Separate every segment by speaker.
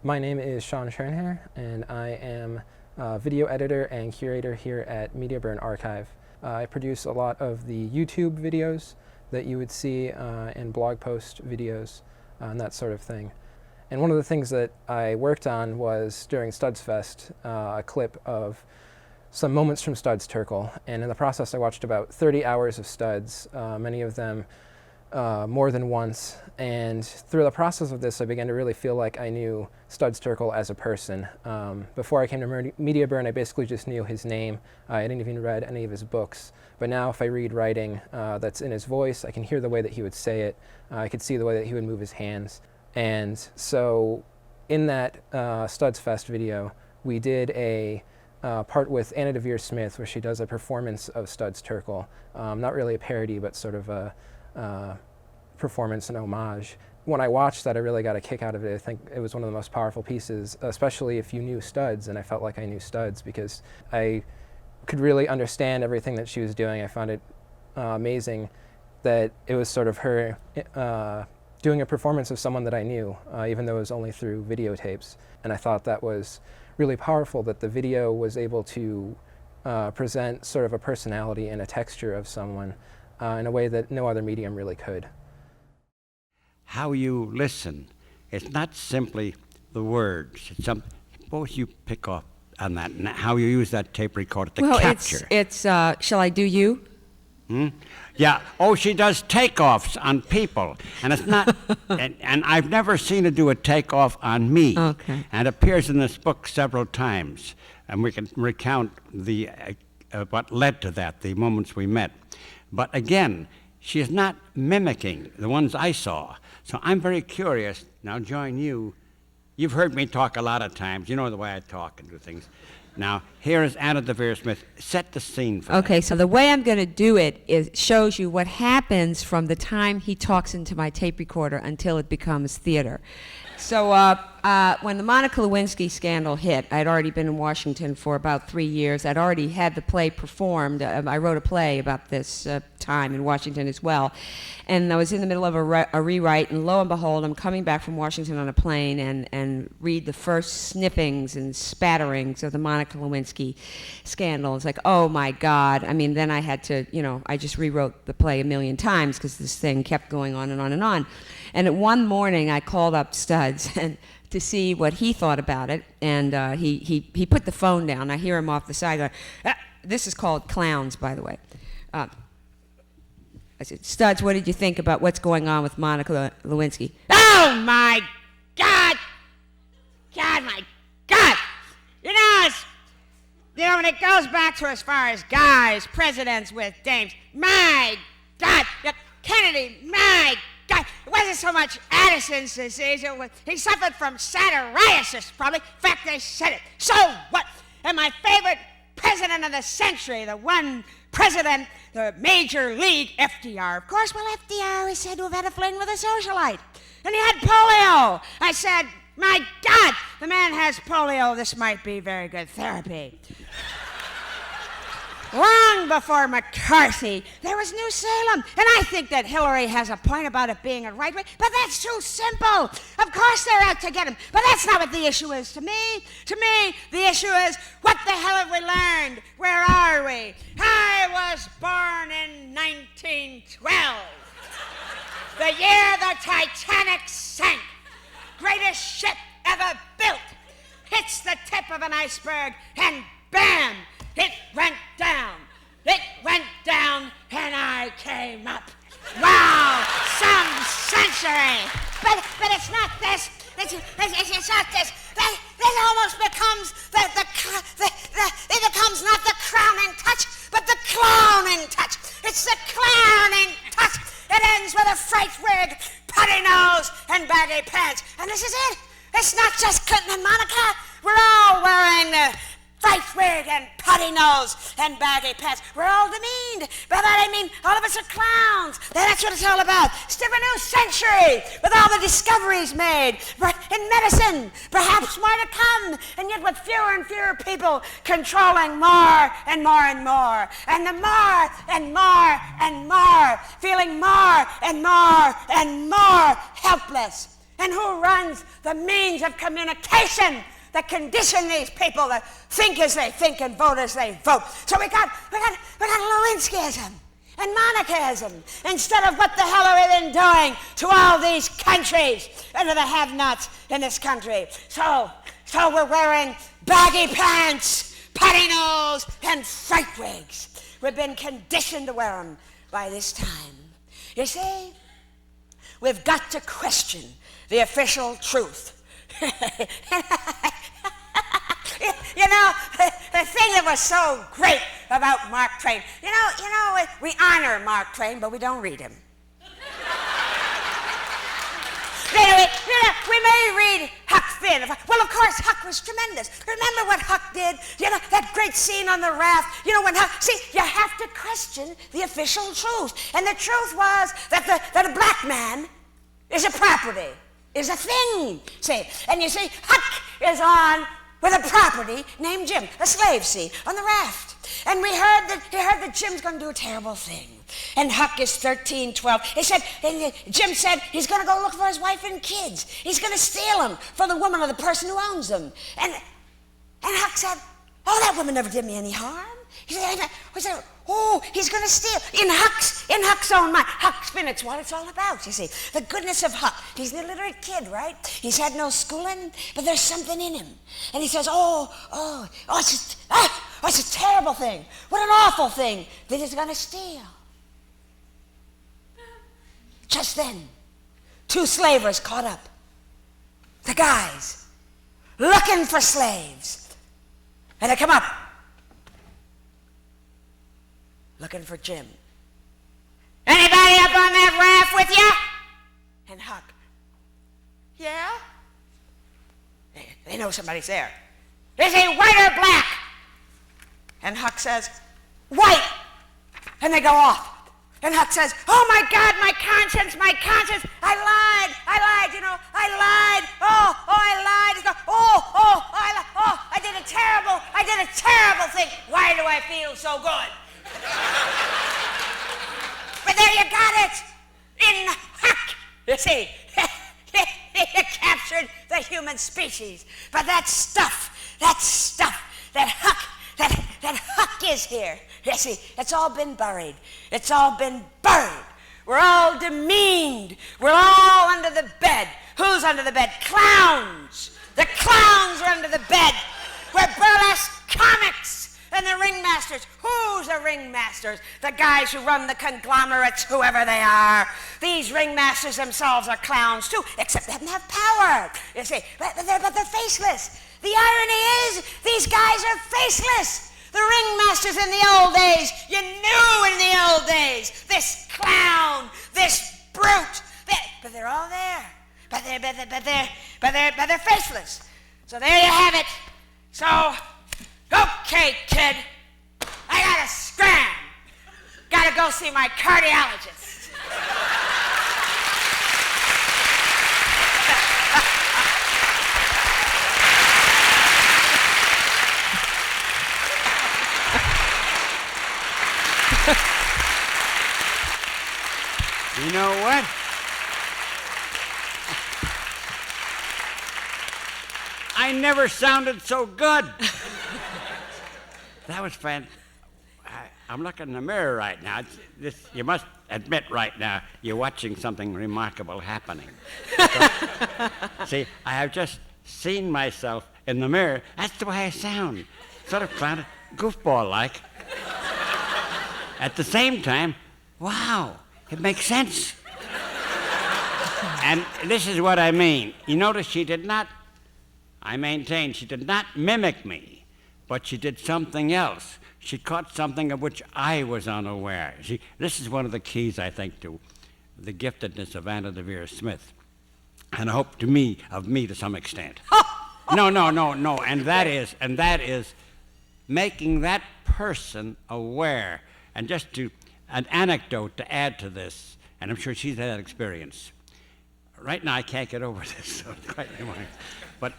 Speaker 1: My name is Sean Schönherr, and I am a video editor and curator here at Mediaburn Archive. I produce a lot of the YouTube videos that you would see and blog post videos and that sort of thing. And one of the things that I worked on was during Studs Fest, a clip of some moments from Studs Terkel. And in the process I watched about 30 hours of Studs, many of them more than once, and through the process of this I began to really feel like I knew Studs Terkel as a person. Before I came to Mediaburn I basically just knew his name. I didn't even read any of his books, but now if I read writing that's in his voice, I can hear the way that he would say it, I could see the way that he would move his hands. And so in that Studs Fest video we did a part with Anna Devere Smith where she does a performance of Studs Terkel, not really a parody but sort of a performance and homage. When I watched that, I really got a kick out of it. I think it was one of the most powerful pieces, especially if you knew Studs, and I felt like I knew Studs because I could really understand everything that she was doing. I found it amazing that it was sort of her doing a performance of someone that I knew, even though it was only through videotapes. And I thought that was really powerful, that the video was able to present sort of a personality and a texture of someone in a way that no other medium really could.
Speaker 2: How you listen, it's not simply the words. It's both you pick up on that, and how you use that tape recorder to capture.
Speaker 3: It's shall I do you?
Speaker 2: Yeah. Oh, she does takeoffs on people, and it's not. and I've never seen her do a takeoff on me.
Speaker 3: Okay.
Speaker 2: And it appears in this book several times, and we can recount the what led to that, the moments we met. But again, she is not mimicking the ones I saw. So I'm very curious. Now join you. You've heard me talk a lot of times. You know the way I talk and do things. Now, here is Anna Devere Smith. Set the scene for
Speaker 3: Okay,
Speaker 2: that.
Speaker 3: so the way I'm going to do it is shows you what happens from the time he talks into my tape recorder until it becomes theater. So when the Monica Lewinsky scandal hit, I'd already been in Washington for about 3 years. I'd already had the play performed. I wrote a play about this time in Washington as well. And I was in the middle of a rewrite, and lo and behold, I'm coming back from Washington on a plane and read the first snippings and spatterings of the Monica Lewinsky scandal. It's like, oh my God. I mean, then I had to, I just rewrote the play a million times because this thing kept going on and on and on. And one morning I called up Studs and to see what he thought about it, and he put the phone down. I hear him off the side going, this is called Clowns, by the way. I said, Studs, what did you think about what's going on with Monica Lewinsky? Oh my God! God, my God! When it goes back to as far as guys, presidents with dames, my God! Kennedy, my God, it wasn't so much Addison's disease, he suffered from satyriasis, probably. In fact, they said it. So what? And my favorite president of the century, the one president, the major league, FDR. Of course, well, FDR is said to have had a fling with a socialite. And he had polio. I said, my God, the man has polio. This might be very good therapy. Long before McCarthy, there was New Salem. And I think that Hillary has a point about it being a right way, but that's too simple. Of course they're out to get him, but that's not what the issue is to me. To me, the issue is, what the hell have we learned? Where are we? I was born in 1912, the year the Titanic sank. Greatest ship ever built. Hits the tip of an iceberg, and bam! It went down. It went down, and I came up. Wow, some century. But it's not this. It's not this. This almost becomes it becomes not the crowning touch, but the clowning touch. It's the clowning touch. It ends with a fright wig, putty nose, and baggy pants. And this is it. It's not just Clinton and Monica. We're all wearing the fright wig and putty nose and baggy pants. We're all demeaned. By that I mean all of us are clowns. That's what it's all about. It's a new century with all the discoveries made in medicine, perhaps more to come, and yet with fewer and fewer people controlling more and more and more, and the more and more and more, feeling more and more and more helpless. And who runs the means of communication that condition these people that think as they think and vote as they vote? So we got Lewinskyism and monarchism instead of what the hell are we then doing to all these countries and to the have-nots in this country? So we're wearing baggy pants, patinoles, and fright wigs. We've been conditioned to wear them by this time. You see, we've got to question the official truth. You know, the thing that was so great about Mark Twain, you know, we honor Mark Twain, but we don't read him. We may read Huck Finn. Well, of course, Huck was tremendous. Remember what Huck did? You know, that great scene on the raft. You know, when Huck... See, you have to question the official truth. And the truth was that a black man is a property, is a thing. See, and you see, Huck is on with a property named Jim, a slave, see, on the raft. And he heard that Jim's going to do a terrible thing. And Huck is 13, 12. Jim said he's going to go look for his wife and kids. He's going to steal them from the woman or the person who owns them. And Huck said, oh, that woman never did me any harm. He said, oh, he's going to steal. In Huck's own mind. Huck Finn, it's what it's all about, you see. The goodness of Huck. He's an illiterate kid, right? He's had no schooling, but there's something in him. And he says, it's a terrible thing. What an awful thing that he's going to steal. Just then, two slavers caught up. The guys, looking for slaves. And they come up, looking for Jim. Anybody up on that raft with you? And Huck, yeah? They know somebody's there. Is he white or black? And Huck says, white. And they go off. And Huck says, oh my God, my conscience, I lied, you know, I lied. I lied. He goes, I did a terrible thing. Why do I feel so good? But there you got it. In Huck, you see, you captured the human species. But that stuff that Huck is here. You see, it's all been buried. It's all been buried. We're all demeaned. We're all under the bed. Who's under the bed? Clowns. The clowns are under the bed. We're burlesque comics and the ringmasters. Who's the ringmasters? The guys who run the conglomerates, whoever they are. These ringmasters themselves are clowns too, except they don't have power. You see, but they're faceless. The irony is, these guys are faceless. The ringmasters in the old days, you knew in the old days, this clown, this brute, but they're all there. But they're faceless. So there you have it. So, okay, kid, I gotta scram. Gotta go see my cardiologist.
Speaker 2: You know what? I never sounded so good. That was fantastic. I'm looking in the mirror right now. You must admit right now you're watching something remarkable happening. See, I have just seen myself in the mirror. That's the way I sound. Sort of clown, goofball-like. At the same time, wow, it makes sense. And this is what I mean. You notice I maintain she did not mimic me, but she did something else. She caught something of which I was unaware. This is one of the keys, I think, to the giftedness of Anna Devere Smith, and I hope of me to some extent. No. And that is making that person aware. And just an anecdote to add to this, and I'm sure she's had that experience. Right now, I can't get over this, so it's quite annoying. But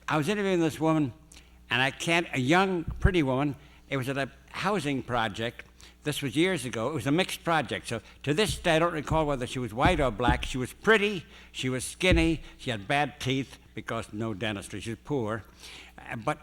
Speaker 2: I was interviewing this woman, and a young, pretty woman. It was at a housing project This was years ago. It was a mixed project. So to this day, I don't recall whether she was white or black. She was pretty. She was skinny. She had bad teeth because no dentistry. She was poor. But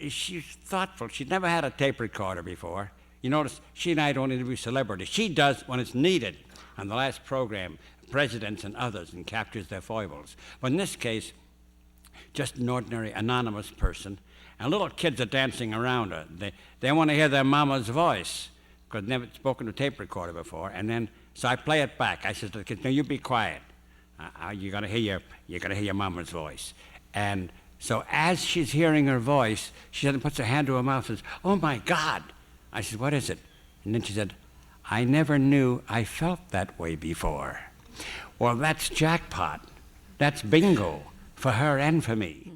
Speaker 2: she's thoughtful. She'd never had a tape recorder before. You notice she and I don't interview celebrities. She does when it's needed. On the last program, presidents and others, and captures their foibles. But in this case, just an ordinary anonymous person. And little kids are dancing around her. They want to hear their mama's voice because never spoken to a tape recorder before. And then, so I play it back. I said to the kids, "No, you be quiet. You're gonna hear your mama's voice." And so as she's hearing her voice, she suddenly puts her hand to her mouth and says, "Oh my God!" I said, "What is it?" And then she said, "I never knew I felt that way before." Well, that's jackpot. That's bingo for her and for me.